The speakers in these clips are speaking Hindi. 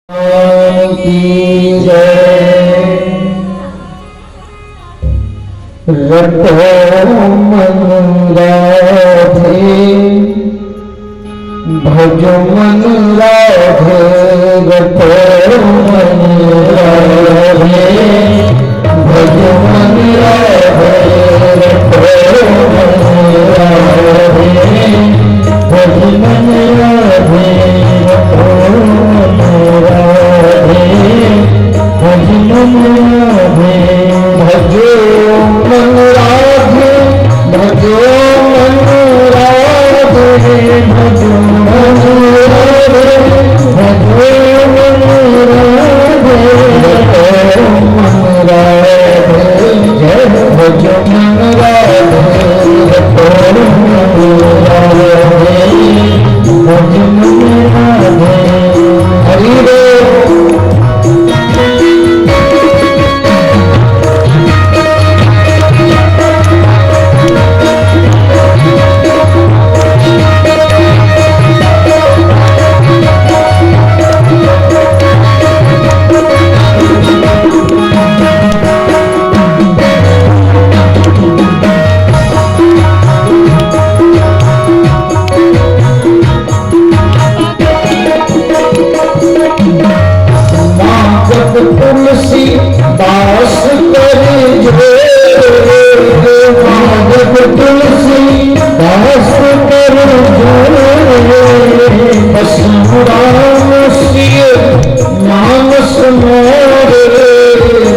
की जय। रटो मन राधे भजो मन राधे, रटो मन राधे भजो मन राधे, रटो मन राधे भजो मन राधे, रटो मन राधे भजो मन राधे, भजो मन राधे भजो मन राधे भजो मन राधे भजो मन राधे, रटो मन राधे जय भजो मन राधे, रटो मन राधे भजो मन राधे। हरि बोल। तुलसी दास करे जो, माधव तुलसी दास करे जो, बस राम सिय मानस मोरे,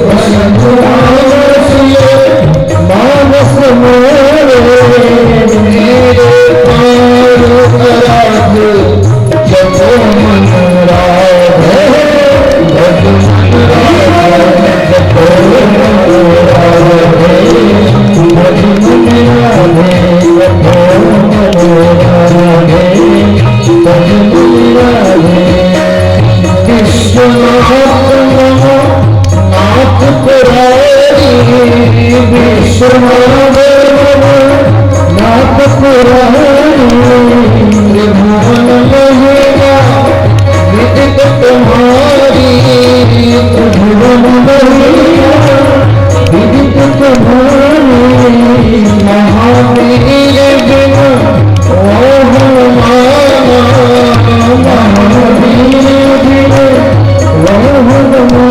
बस राम सिय मानस मोरे, मेरे पार कराध जपो मन राधे भजो नाथ पुरारी, विश्वनाथ नाथ पुरारी, त्रिभुवन महिमा विदित तुम्हारी, त्रिभुवन महिमा विदित तुम्हारी, महावीर बिन ओह माना, महावीर बिन ओह माना,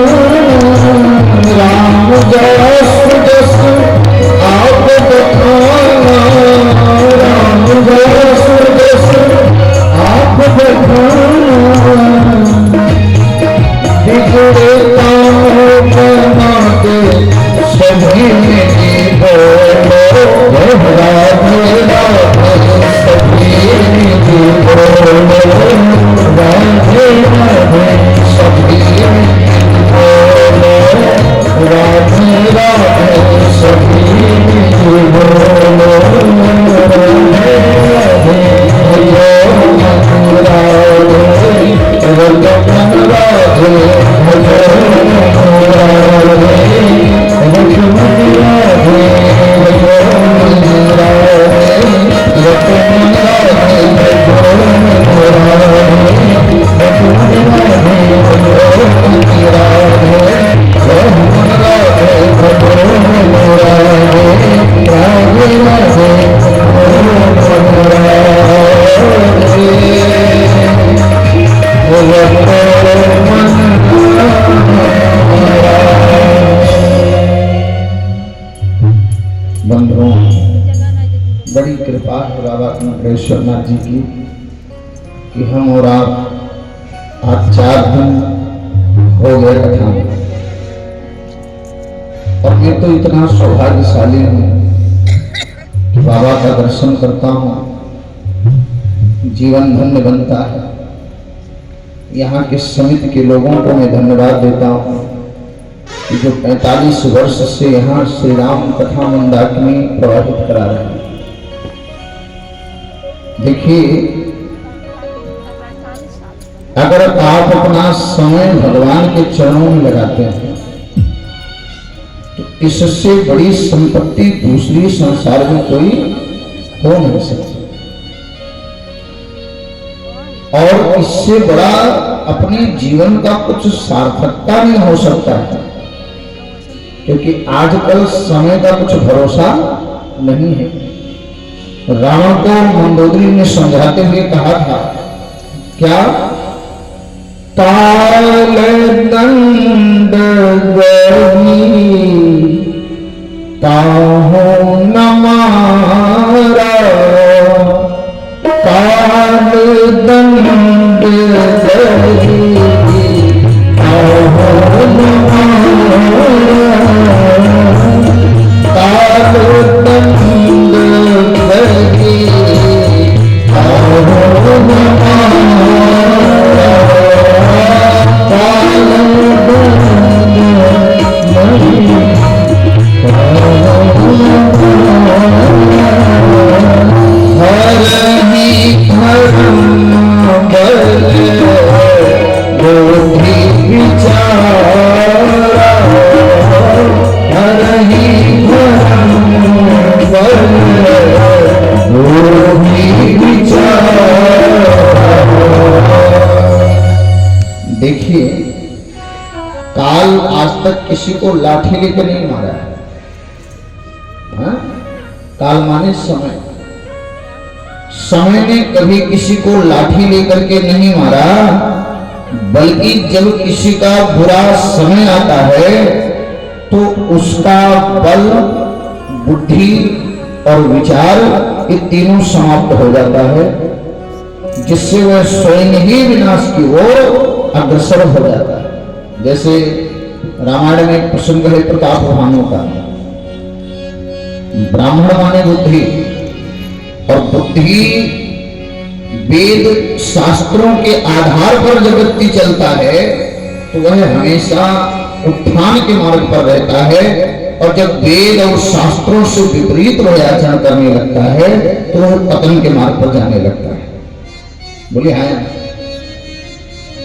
राम जस जस आप बखाना, राम जस जस आप बखाना, बिगड़े कामों बनाते सभी बोलो, राधे राधे सभी बोलो, राधे राधे सभी बोलो, राधे राधे सभी बोलो, राधे राधे भजो मन राधे, भजो मन राधे भजो मन राधे, भजो मन राधे भजो मन राधे, रटो मन राधे भजो मन राधे, भजो मन राधे भजो मन राधे, रटो मन राधे भजो मन राधे, राधे राधे भजो मन बंधुओं, बड़ी कृपा है बाबा कुंडलेश्वर नाथ जी की कि हम और आप आज 4 दिन हो गए कथा में, और मैं तो इतना सौभाग्यशाली हूँ कि बाबा का दर्शन करता हूँ, जीवन धन्य बनता है। यहाँ के समिति के लोगों को मैं धन्यवाद देता हूँ कि जो 45 वर्ष से यहाँ श्री राम कथा मंदाकिनी प्रवाहित करा रहे हैं। देखिए, अगर आप अपना समय भगवान के चरणों में लगाते हैं तो इससे बड़ी संपत्ति दूसरी संसार में कोई हो नहीं सकती। और इससे बड़ा अपने जीवन का कुछ सार्थकता नहीं हो सकता है, क्योंकि आजकल समय का कुछ भरोसा नहीं है। रावण को मंदोदरी ने समझाते हुए कहा था क्या, ताल दंड गही ताहू न मारा, ताल दंड गही ताहू न मारा, ताल दंड गही ताहू न मारा, ताल दंड गही हरहि धर्म बल बुद्धि विचारा, हरहि धर्म बल बुद्धि विचारा। देखिए, काल आज तक किसी को लाठी लेकर नहीं मारा है। काल माने समय, समय ने कभी किसी को लाठी लेकर के नहीं मारा, बल्कि जब किसी का बुरा समय आता है तो उसका बल, बुद्धि और विचार ये तीनों समाप्त हो जाता है, जिससे वह स्वयं ही विनाश की ओर अग्रसर हो जाता है। जैसे रामायण में एक प्रसंग है प्रताप भानु का। ब्राह्मण माने बुद्धि, और बुद्धि वेद शास्त्रों के आधार पर जब व्यक्ति चलता है तो वह हमेशा उत्थान के मार्ग पर रहता है, और जब वेद और शास्त्रों से विपरीत वह आचरण करने लगता है तो वह पतन के मार्ग पर जाने लगता है। बोले हाँ।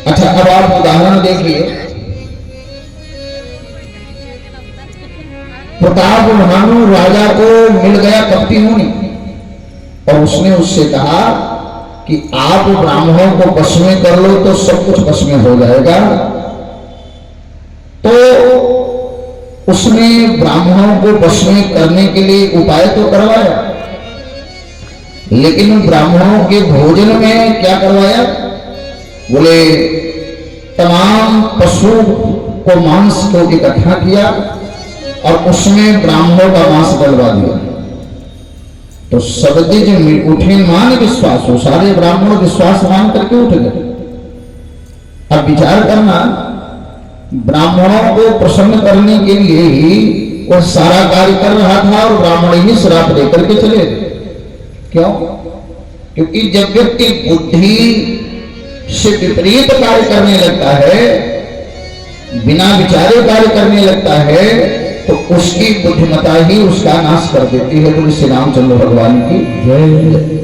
अच्छा, अब आप उदाहरण देखिए, प्रताप भानु राजा को मिल गया कपटी मुनि, और उसने उससे कहा कि आप ब्राह्मणों को वश में कर लो तो सब कुछ वश में हो जाएगा। तो उसने ब्राह्मणों को वश में करने के लिए उपाय तो करवाया, लेकिन ब्राह्मणों के भोजन में क्या करवाया? बोले तमाम पशु को मांस को इकट्ठा किया और उसमें ब्राह्मणों का मांस डलवा दिया। तो सबदिज उठे मान विश्वास हो, सारे ब्राह्मण विश्वास मान करके उठ गए। अब विचार करना, ब्राह्मणों को प्रसन्न करने के लिए ही वह सारा कार्य कर रहा था और ब्राह्मण ही श्राप देकर के चले गए। क्यों? क्योंकि जब व्यक्ति बुद्धि से विपरीत कार्य करने लगता है, बिना विचारे कार्य करने लगता है, तो उसकी बुद्धिमत्ता ही उसका नाश कर देती है। बोले श्री रामचंद्र भगवान की जय।